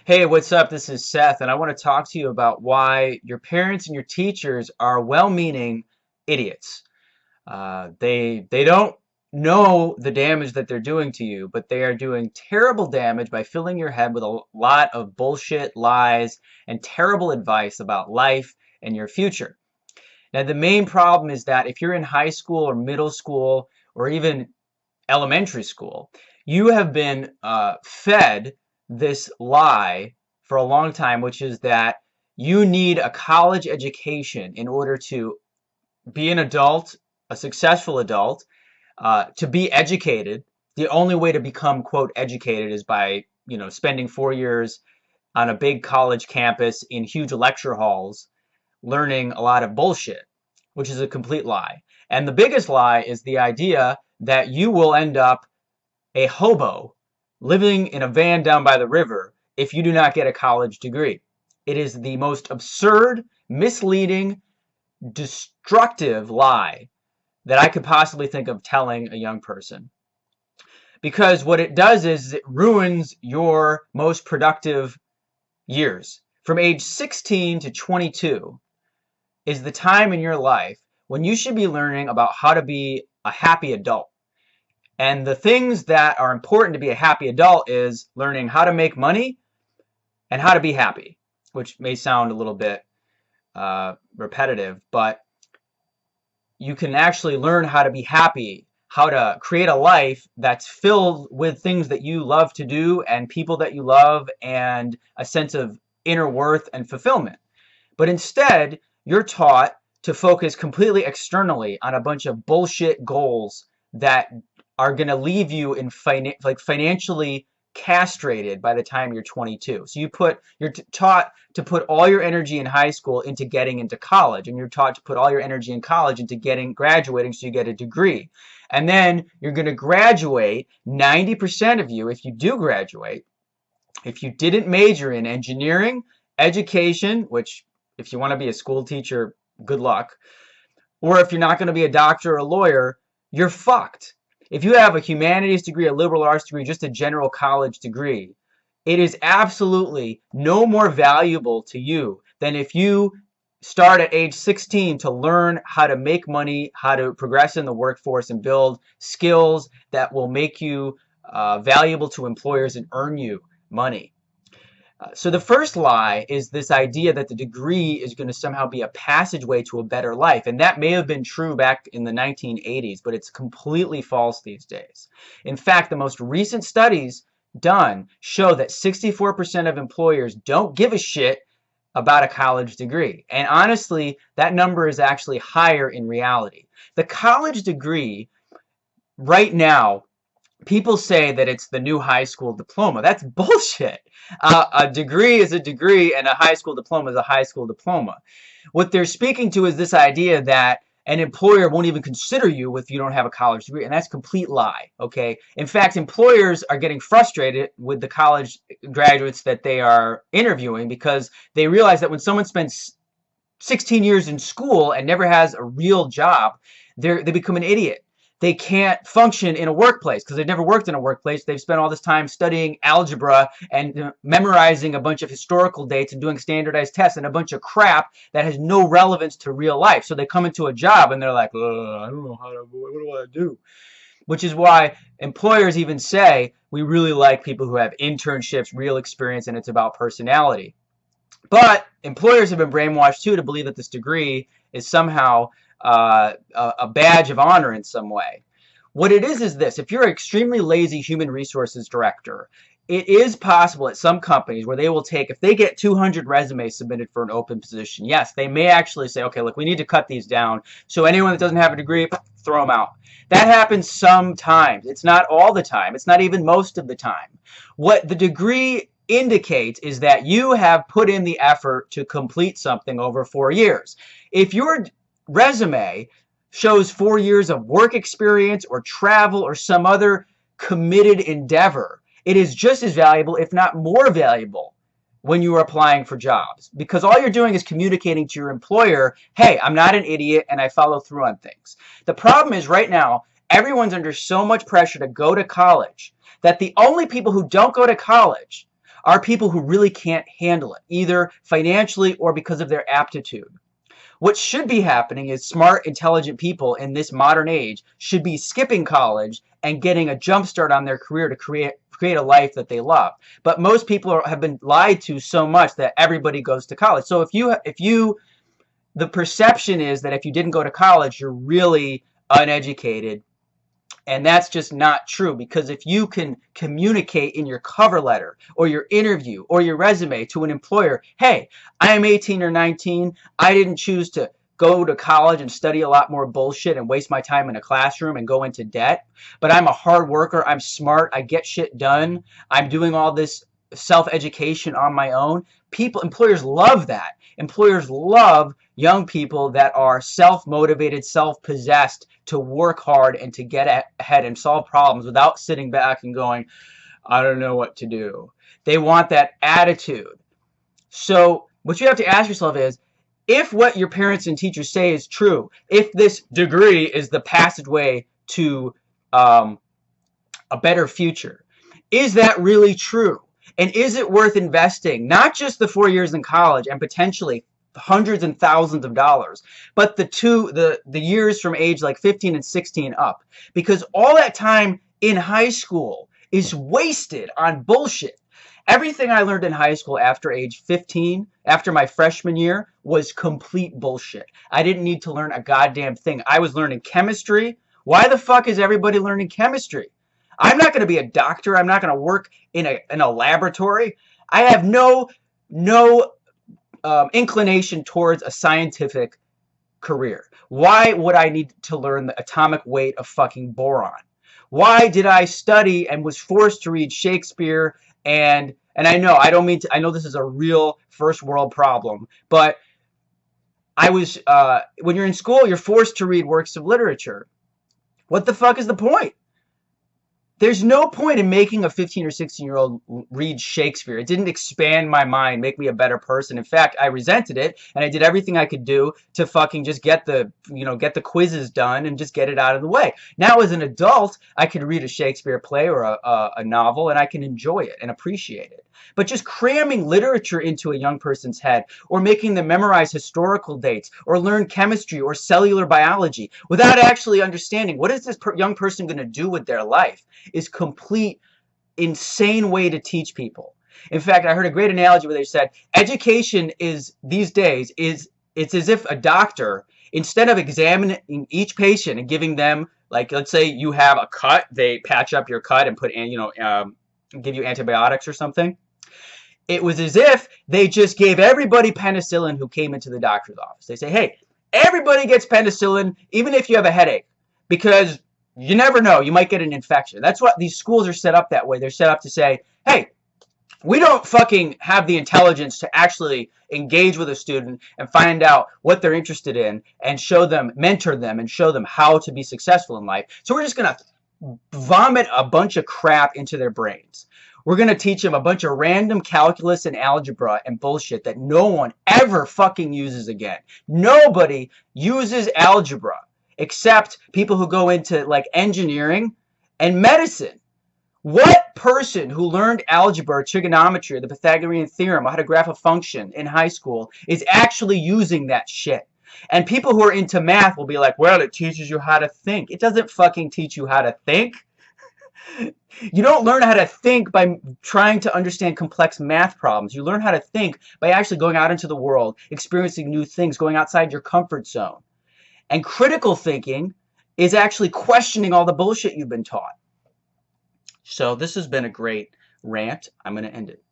Hey, what's up? This is Seth, and I want to talk to you about why your parents and your teachers are well-meaning idiots. They don't know the damage that they're doing to you, but they are doing terrible damage by filling your head with a lot of bullshit, lies, and terrible advice about life and your future. Now, the main problem is that if you're in high school or middle school or even elementary school, you have been fed this lie for a long time, which is that you need a college education in order to be an adult, a successful adult, to be educated. The only way to become, quote, educated is by, spending 4 years on a big college campus in huge lecture halls learning a lot of bullshit, which is a complete lie. And the biggest lie is the idea that you will end up a hobo living in a van down by the river if you do not get a college degree. It is the most absurd, misleading, destructive lie that I could possibly think of telling a young person. Because what it does is it ruins your most productive years. From age 16 to 22 is the time in your life when you should be learning about how to be a happy adult. And the things that are important to be a happy adult is learning how to make money and how to be happy, which may sound a little bit repetitive, but you can actually learn how to be happy, how to create a life that's filled with things that you love to do and people that you love and a sense of inner worth and fulfillment. But instead, you're taught to focus completely externally on a bunch of bullshit goals that are going to leave you in financially castrated by the time you're 22. So you're taught to put all your energy in high school into getting into college, and you're taught to put all your energy in college into graduating so you get a degree. And then you're going to graduate, 90% of you, if you do graduate, if you didn't major in engineering, education, which if you want to be a school teacher, good luck, or if you're not going to be a doctor or a lawyer, you're fucked. If you have a humanities degree, a liberal arts degree, just a general college degree, it is absolutely no more valuable to you than if you start at age 16 to learn how to make money, how to progress in the workforce and build skills that will make you valuable to employers and earn you money. So the first lie is this idea that the degree is going to somehow be a passageway to a better life. And that may have been true back in the 1980s, but it's completely false these days. In fact, the most recent studies done show that 64% of employers don't give a shit about a college degree. And honestly, that number is actually higher in reality. The college degree right now, people say that it's the new high school diploma. That's bullshit. A degree is a degree and a high school diploma is a high school diploma. What they're speaking to is this idea that an employer won't even consider you if you don't have a college degree, and that's a complete lie, okay? In fact, employers are getting frustrated with the college graduates that they are interviewing because they realize that when someone spends 16 years in school and never has a real job, they become an idiot. They can't function in a workplace because they've never worked in a workplace. They've spent all this time studying algebra and memorizing a bunch of historical dates and doing standardized tests and a bunch of crap that has no relevance to real life. So they come into a job and they're like, I don't know what do I do? Which is why employers even say, we really like people who have internships, real experience, and it's about personality. But employers have been brainwashed too to believe that this degree is somehow a badge of honor in some way. What it is this: if you're an extremely lazy human resources director, it is possible at some companies where they will take, if they get 200 resumes submitted for an open position, yes, they may actually say, okay, look, we need to cut these down. So anyone that doesn't have a degree, throw them out. That happens sometimes. It's not all the time. It's not even most of the time. What the degree indicates is that you have put in the effort to complete something over 4 years. If your resume shows 4 years of work experience or travel or some other committed endeavor, it is just as valuable, if not more valuable, when you are applying for jobs, because all you're doing is communicating to your employer, hey, I'm not an idiot and I follow through on things. The problem is right now, everyone's under so much pressure to go to college that the only people who don't go to college are people who really can't handle it, either financially or because of their aptitude. What should be happening is smart, intelligent people in this modern age should be skipping college and getting a jump start on their career to create a life that they love. But most people have been lied to so much that everybody goes to college. So the perception is that if you didn't go to college, you're really uneducated. And that's just not true, because if you can communicate in your cover letter or your interview or your resume to an employer, hey, I am 18 or 19, I didn't choose to go to college and study a lot more bullshit and waste my time in a classroom and go into debt, but I'm a hard worker, I'm smart, I get shit done, I'm doing all this self-education on my own. Employers love that. Employers love young people that are self-motivated, self-possessed to work hard and to get ahead and solve problems without sitting back and going, I don't know what to do. They want that attitude. So what you have to ask yourself is, if what your parents and teachers say is true, if this degree is the passageway to a better future, is that really true? And is it worth investing not just the 4 years in college and potentially hundreds and thousands of dollars, but the years from age like 15 and 16 up? Because all that time in high school is wasted on bullshit. Everything I learned in high school after age 15, after my freshman year, was complete bullshit. I didn't need to learn a goddamn thing. I was learning chemistry. Why the fuck is everybody learning chemistry? I'm not going to be a doctor. I'm not going to work in a laboratory. I have no inclination towards a scientific career. Why would I need to learn the atomic weight of fucking boron? Why did I study and was forced to read Shakespeare? And I know I know this is a real first world problem, but when you're in school, you're forced to read works of literature. What the fuck is the point? There's no point in making a 15 or 16-year-old read Shakespeare. It didn't expand my mind, make me a better person. In fact, I resented it, and I did everything I could do to fucking just get the quizzes done and just get it out of the way. Now, as an adult, I could read a Shakespeare play or a novel, and I can enjoy it and appreciate it. But just cramming literature into a young person's head, or making them memorize historical dates, or learn chemistry or cellular biology without actually understanding what is this young person going to do with their life, is complete insane way to teach people. In fact, I heard a great analogy where they said education is these days it's as if a doctor, instead of examining each patient and giving them, like, let's say you have a cut, they patch up your cut and put give you antibiotics or something. It was as if they just gave everybody penicillin who came into the doctor's office. They say, hey, everybody gets penicillin even if you have a headache, because you never know, you might get an infection. That's what these schools are set up that way. They're set up to say, hey, we don't fucking have the intelligence to actually engage with a student and find out what they're interested in and mentor them and show them how to be successful in life. So we're just going to vomit a bunch of crap into their brains. We're going to teach them a bunch of random calculus and algebra and bullshit that no one ever fucking uses again. Nobody uses algebra except people who go into like engineering and medicine. What person who learned algebra, trigonometry, the Pythagorean theorem, or how to graph a function in high school is actually using that shit? And people who are into math will be like, well, it teaches you how to think. It doesn't fucking teach you how to think. You don't learn how to think by trying to understand complex math problems. You learn how to think by actually going out into the world, experiencing new things, going outside your comfort zone. And critical thinking is actually questioning all the bullshit you've been taught. So this has been a great rant. I'm going to end it.